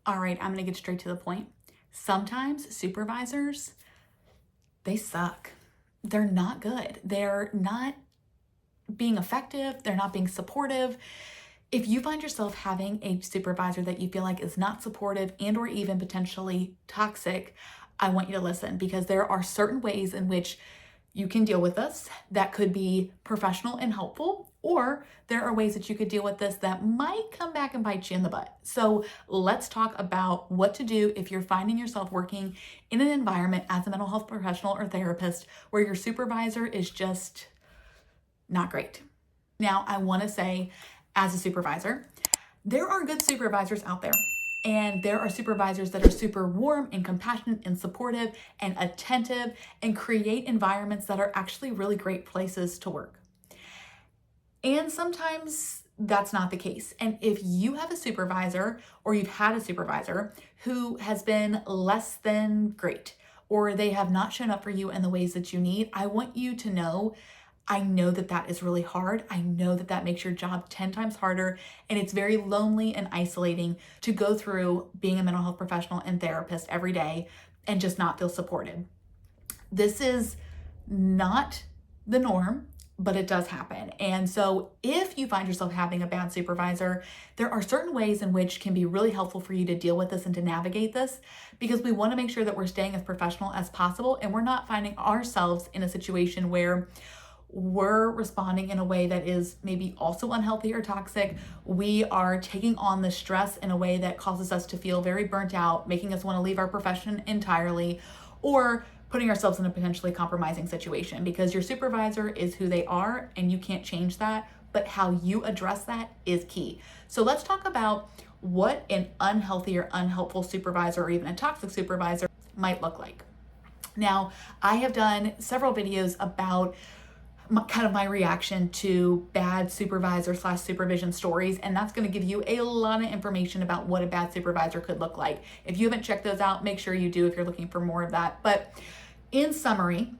All right, I'm going to get straight to the point. Sometimes supervisors, they suck. They're not good. They're not being effective. They're not being supportive. If you find yourself having a supervisor that you feel like is not supportive and or even potentially toxic, I want you to listen, because there are certain ways in which you can deal with this that could be professional and helpful, or there are ways that you could deal with this that might come back and bite you in the butt. So let's talk about what to do if you're finding yourself working in an environment as a mental health professional or therapist where your supervisor is just not great. Now, I want to say, as a supervisor, there are good supervisors out there. And there are supervisors that are super warm and compassionate and supportive and attentive and create environments that are actually really great places to work. And sometimes that's not the case. And if you have a supervisor or you've had a supervisor who has been less than great, or they have not shown up for you in the ways that you need, I want you to know, I know that that is really hard. I know that that makes your job 10 times harder, and it's very lonely and isolating to go through being a mental health professional and therapist every day and just not feel supported. This is not the norm, but it does happen. And so if you find yourself having a bad supervisor, there are certain ways in which can be really helpful for you to deal with this and to navigate this, because we want to make sure that we're staying as professional as possible and we're not finding ourselves in a situation where we're responding in a way that is maybe also unhealthy or toxic. We are taking on the stress in a way that causes us to feel very burnt out, making us want to leave our profession entirely, or putting ourselves in a potentially compromising situation, because your supervisor is who they are and you can't change that, but how you address that is key. So let's talk about what an unhealthy or unhelpful supervisor or even a toxic supervisor might look like. Now, I have done several videos about my reaction to bad supervisor / supervision stories, and that's going to give you a lot of information about what a bad supervisor could look like. If you haven't checked those out, make sure you do if you're looking for more of that. But in summary,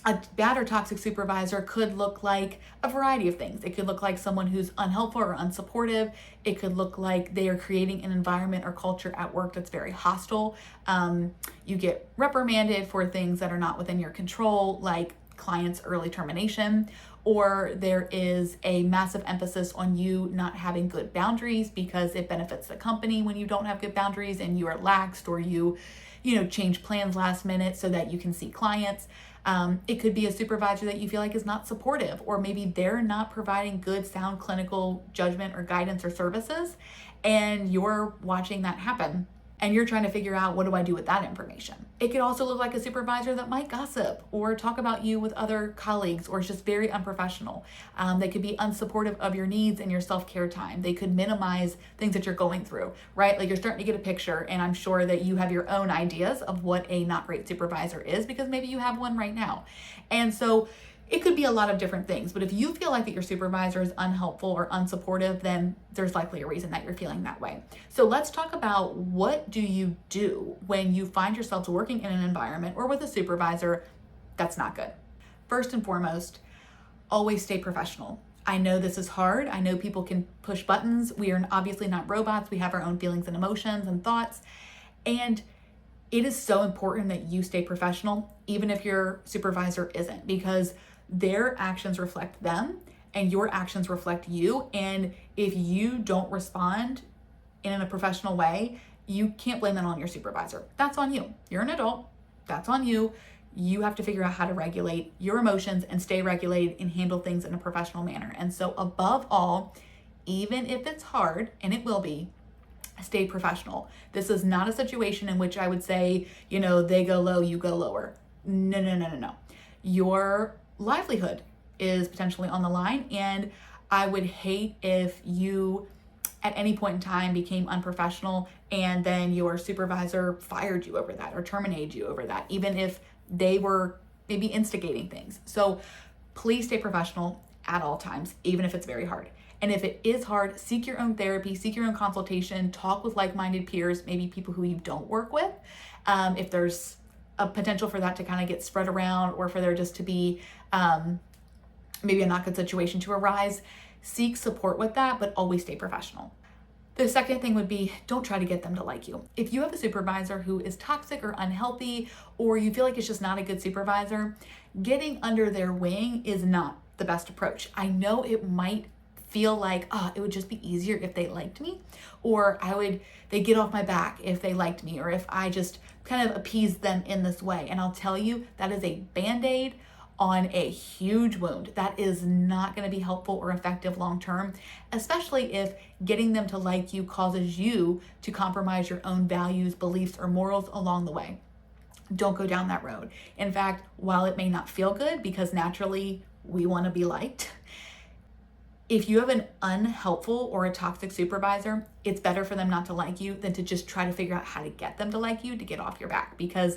a bad or toxic supervisor could look like a variety of things. It could look like someone who's unhelpful or unsupportive. It could look like they are creating an environment or culture at work that's very hostile. You get reprimanded for things that are not within your control, like clients' early termination, or there is a massive emphasis on you not having good boundaries because it benefits the company when you don't have good boundaries and you are laxed, or you change plans last minute so that you can see clients. It could be a supervisor that you feel like is not supportive, or maybe they're not providing good, sound clinical judgment or guidance or services, and you're watching that happen. And you're trying to figure out, what do I do with that information? It could also look like a supervisor that might gossip or talk about you with other colleagues, or is just very unprofessional. They could be unsupportive of your needs and your self-care time. They could minimize things that you're going through, right? Like, you're starting to get a picture, and I'm sure that you have your own ideas of what a not great supervisor is, because maybe you have one right now. And so it could be a lot of different things, but if you feel like that your supervisor is unhelpful or unsupportive, then there's likely a reason that you're feeling that way. So let's talk about, what do you do when you find yourselves working in an environment or with a supervisor that's not good? First and foremost, always stay professional. I know this is hard. I know people can push buttons. We are obviously not robots. We have our own feelings and emotions and thoughts. And it is so important that you stay professional, even if your supervisor isn't, because their actions reflect them and your actions reflect you. And if you don't respond in a professional way, you can't blame that on your supervisor. That's on you. You're an adult. That's on you. You have to figure out how to regulate your emotions and stay regulated and handle things in a professional manner. And so above all, even if it's hard, and it will be, stay professional. This is not a situation in which I would say, they go low, you go lower. No. Your livelihood is potentially on the line, and I would hate if you at any point in time became unprofessional and then your supervisor fired you over that or terminated you over that, even if they were maybe instigating things. So please stay professional at all times, even if it's very hard. And if it is hard, seek your own therapy, seek your own consultation, talk with like-minded peers, maybe people who you don't work with. If there's a potential for that to kind of get spread around, or for there just to be maybe a not good situation to arise, seek support with that, but always stay professional. The second thing would be, don't try to get them to like you. If you have a supervisor who is toxic or unhealthy, or you feel like it's just not a good supervisor, getting under their wing is not the best approach. I know it might feel like, it would just be easier if they liked me, or they get off my back if they liked me, or if I just kind of appease them in this way. And I'll tell you, that is a Band-Aid on a huge wound. That is not going to be helpful or effective long term, especially if getting them to like you causes you to compromise your own values, beliefs, or morals along the way. Don't go down that road. In fact, while it may not feel good, because naturally we want to be liked, if you have an unhelpful or a toxic supervisor, it's better for them not to like you than to just try to figure out how to get them to like you to get off your back, because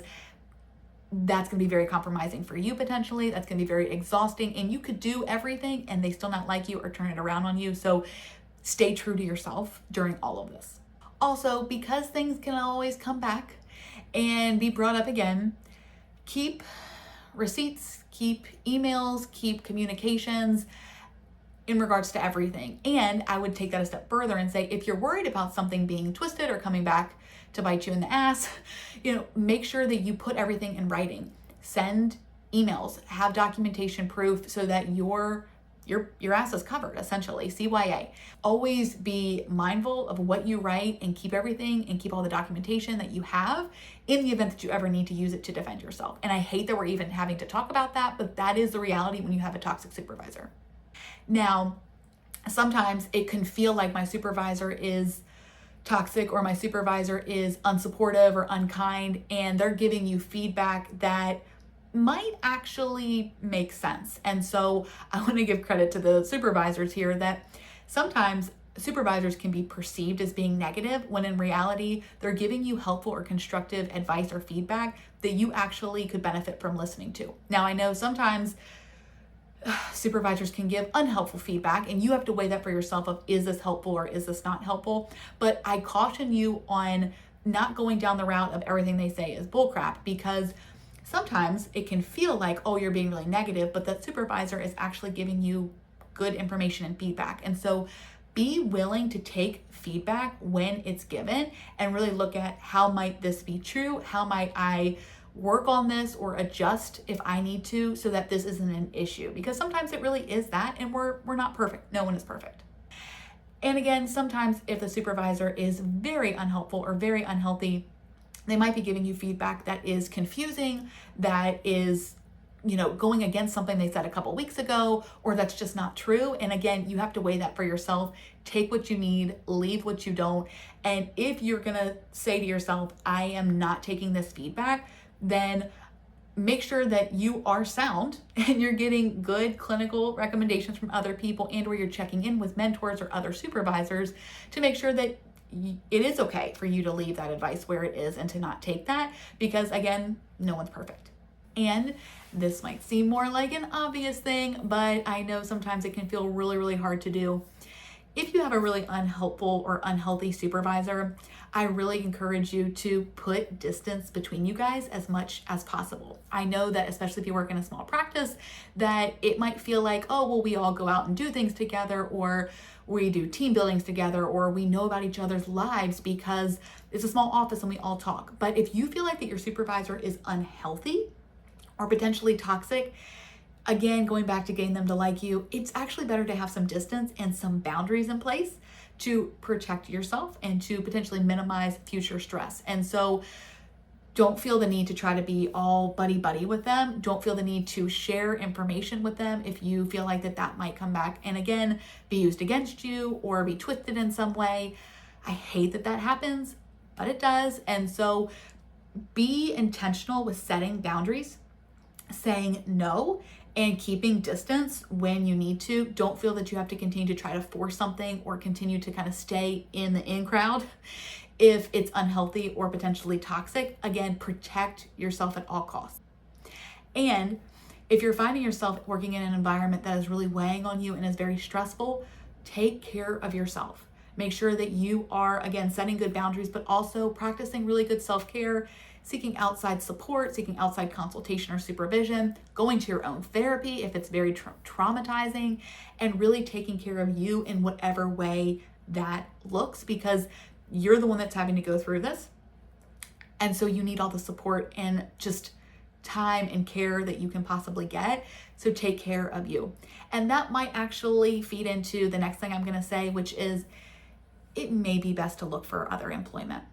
that's going to be very compromising for you potentially. That's going to be very exhausting, and you could do everything and they still not like you or turn it around on you. So stay true to yourself during all of this. Also, because things can always come back and be brought up again, keep receipts, keep emails, keep communications in regards to everything. And I would take that a step further and say, if you're worried about something being twisted or coming back to bite you in the ass, make sure that you put everything in writing. Send emails, have documentation proof so that your ass is covered, essentially. CYA. Always be mindful of what you write and keep everything and keep all the documentation that you have in the event that you ever need to use it to defend yourself. And I hate that we're even having to talk about that, but that is the reality when you have a toxic supervisor. Now, sometimes it can feel like my supervisor is toxic or my supervisor is unsupportive or unkind, and they're giving you feedback that might actually make sense. And so I want to give credit to the supervisors here that sometimes supervisors can be perceived as being negative when in reality they're giving you helpful or constructive advice or feedback that you actually could benefit from listening to. Now, I know sometimes supervisors can give unhelpful feedback and you have to weigh that for yourself of, is this helpful or is this not helpful? But I caution you on not going down the route of everything they say is bullcrap, because sometimes it can feel like, you're being really negative, but that supervisor is actually giving you good information and feedback. And so be willing to take feedback when it's given and really look at, how might this be true? How might I work on this or adjust if I need to, so that this isn't an issue? Because sometimes it really is that, and we're not perfect. No one is perfect. And again, sometimes if the supervisor is very unhelpful or very unhealthy, they might be giving you feedback that is confusing, that is, going against something they said a couple weeks ago, or that's just not true. And again, you have to weigh that for yourself. Take what you need, leave what you don't. And if you're gonna say to yourself, I am not taking this feedback, then make sure that you are sound and you're getting good clinical recommendations from other people, and or you're checking in with mentors or other supervisors to make sure that it is okay for you to leave that advice where it is and to not take that, because again, no one's perfect. And this might seem more like an obvious thing, but I know sometimes it can feel really, really hard to do. If you have a really unhelpful or unhealthy supervisor, I really encourage you to put distance between you guys as much as possible. I know that especially if you work in a small practice, that it might feel like, we all go out and do things together, or we do team buildings together, or we know about each other's lives because it's a small office and we all talk. But if you feel like that your supervisor is unhealthy or potentially toxic, again, going back to getting them to like you, it's actually better to have some distance and some boundaries in place to protect yourself and to potentially minimize future stress. And so don't feel the need to try to be all buddy-buddy with them. Don't feel the need to share information with them if you feel like that might come back and again be used against you or be twisted in some way. I hate that happens, but it does. And so be intentional with setting boundaries, saying no, and keeping distance when you need to. Don't feel that you have to continue to try to force something or continue to kind of stay in the in crowd if it's unhealthy or potentially toxic. Again, protect yourself at all costs. And if you're finding yourself working in an environment that is really weighing on you and is very stressful, take care of yourself. Make sure that you are, again, setting good boundaries, but also practicing really good self-care, seeking outside support, seeking outside consultation or supervision, going to your own therapy if it's very traumatizing, and really taking care of you in whatever way that looks, because you're the one that's having to go through this. And so you need all the support and just time and care that you can possibly get. So take care of you. And that might actually feed into the next thing I'm going to say, which is it may be best to look for other employment.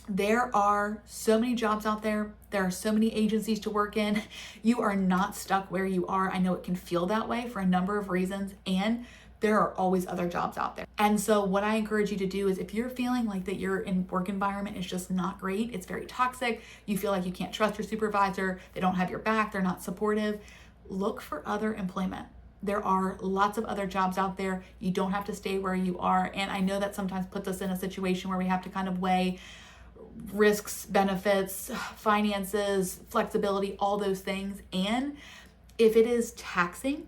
There are so many jobs out there. There are so many agencies to work in. You are not stuck where you are. I know it can feel that way for a number of reasons, and there are always other jobs out there. And so what I encourage you to do is, if you're feeling like that your work environment is just not great, it's very toxic, you feel like you can't trust your supervisor, they don't have your back, they're not supportive, look for other employment. There are lots of other jobs out there. You don't have to stay where you are. And I know that sometimes puts us in a situation where we have to kind of weigh risks, benefits, finances, flexibility, all those things. And if it is taxing,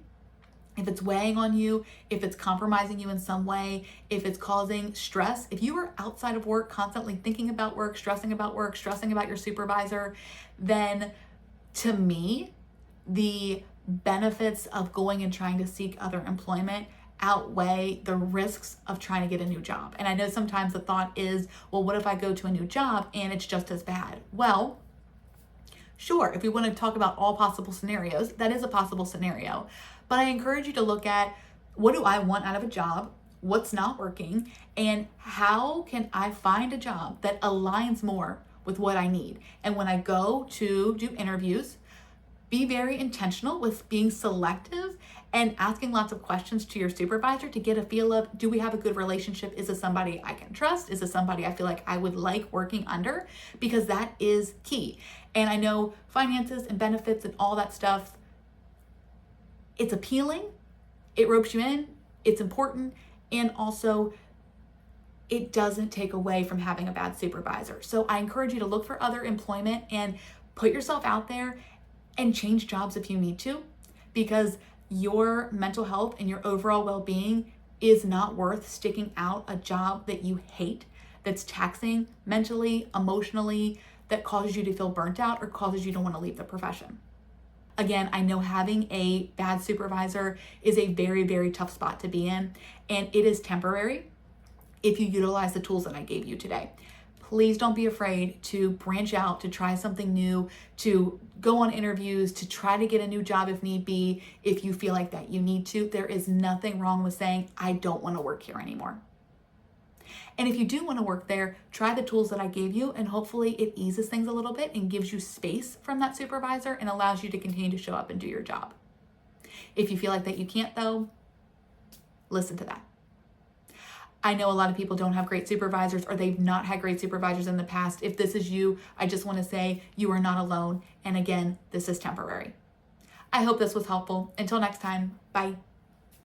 if it's weighing on you, if it's compromising you in some way, if it's causing stress, if you are outside of work constantly thinking about work, stressing about your supervisor, then to me, the benefits of going and trying to seek other employment outweigh the risks of trying to get a new job. And I know sometimes the thought is, well, what if I go to a new job and it's just as bad? Well, sure, if we want to talk about all possible scenarios, that is a possible scenario. But I encourage you to look at, what do I want out of a job? What's not working? And how can I find a job that aligns more with what I need? And when I go to do interviews, be very intentional with being selective and asking lots of questions to your supervisor to get a feel of, do we have a good relationship? Is this somebody I can trust? Is this somebody I feel like I would like working under? Because that is key. And I know finances and benefits and all that stuff, it's appealing, it ropes you in, it's important, and also it doesn't take away from having a bad supervisor. So I encourage you to look for other employment and put yourself out there and change jobs if you need to, because your mental health and your overall well-being is not worth sticking out a job that you hate, that's taxing mentally, emotionally, that causes you to feel burnt out or causes you to want to leave the profession. Again, I know having a bad supervisor is a very, very tough spot to be in, and it is temporary if you utilize the tools that I gave you today. Please don't be afraid to branch out, to try something new, to go on interviews, to try to get a new job if need be, if you feel like that you need to. There is nothing wrong with saying, I don't want to work here anymore. And if you do want to work there, try the tools that I gave you, and hopefully it eases things a little bit and gives you space from that supervisor and allows you to continue to show up and do your job. If you feel like that you can't though, listen to that. I know a lot of people don't have great supervisors, or they've not had great supervisors in the past. If this is you, I just want to say you are not alone. And again, this is temporary. I hope this was helpful. Until next time, bye.